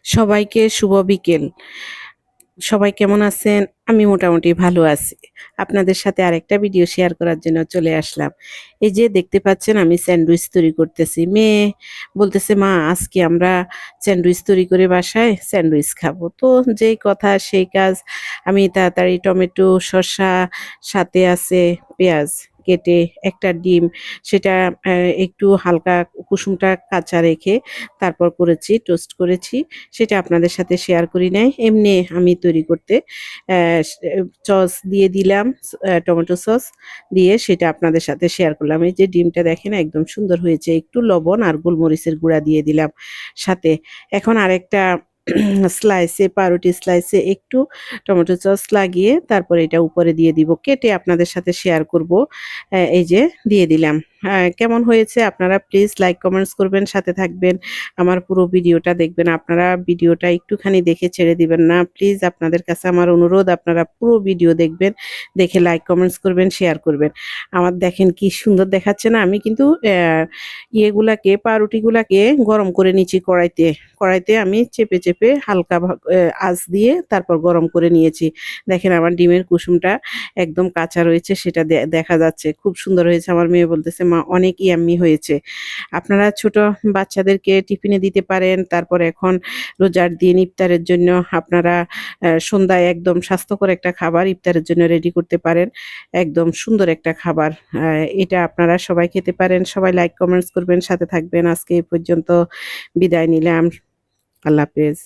সবাইকে শুভ বিকেল। সবাই কেমন আছেন? আমি মোটামুটি ভালো আছি। আপনাদের সাথে আরেকটা ভিডিও শেয়ার করার জন্য চলে আসলাম। এই যে দেখতে পাচ্ছেন আমি স্যান্ডউইচ তৈরি করতেছি। মেয়ে বলতেছে, "মা আজকে আমরা স্যান্ডউইচ তৈরি করে বাসায় স্যান্ডউইচ খাবো।" তো যেই কথা সেই কাজ। আমি তাড়াতাড়ি টমেটো, শসা সাথে আছে পেঁয়াজ কেটে একটা ডিম সেটা একটু হালকা কুসুমটা কাঁচা রেখে তারপর করেছি, টোস্ট করেছি। সেটা আপনাদের সাথে শেয়ার করি নাই। এমনি আমি তৈরি করতে সস দিয়ে দিলাম, টমেটো সস দিয়ে সেটা আপনাদের সাথে শেয়ার করলাম। এই যে ডিমটা দেখেন একদম সুন্দর হয়েছে। একটু লবণ আর গোলমরিচের গুঁড়া দিয়ে দিলাম সাথে। এখন আরেকটা স্লাইসে পাউরুটি স্লাইসে একটু টমেটো সস লাগিয়ে তারপরে এটা উপরে দিয়ে দিব। কেটে আপনাদের সাথে শেয়ার করব। এই যে দিয়ে দিলাম। কেমন হয়েছে আপনারা প্লিজ লাইক কমেন্টস করবেন, সাথে থাকবেন। আমার পুরো ভিডিওটা দেখবেন। আপনারা ভিডিওটা একটুখানি দেখে ছেড়ে দিবেন না। প্লিজ আপনাদের কাছে আমার অনুরোধ, আপনারা পুরো ভিডিও দেখবেন। দেখে লাইক কমেন্টস করবেন, শেয়ার করবেন। আমার দেখেন কি সুন্দর দেখাচ্ছে না? আমি কিন্তু পাউরুটিগুলাকে গরম করে নিচ্ছি কড়াইতে। কড়াইতে আমি চেপে, চেপে হালকা আঁচ দিয়ে তারপর গরম করে নিয়েছি। দেখেন আমার ডিমের কুসুমটা একদম কাঁচা রয়েছে সেটা দেখা যাচ্ছে। খুব সুন্দর হয়েছে। আমার মেয়ে বলতেছে, "মা অনেক ইয়াম্মি হয়েছে।" আপনারা ছোট বাচ্চাদেরকে টিফিনে দিতে পারেন। তারপর এখন রোজার দিন ইফতারের জন্য আপনারা সন্ধ্যায় একদম স্বাস্থ্যকর একটা খাবার ইফতারের জন্য রেডি করতে পারেন। একদম সুন্দর একটা খাবার। এটা আপনারা সবাই খেতে পারেন। সবাই লাইক কমেন্টস করবেন, সাথে থাকবেন। আজকে এই পর্যন্ত বিদায় নিলাম। আল্লাহ হাফেজ।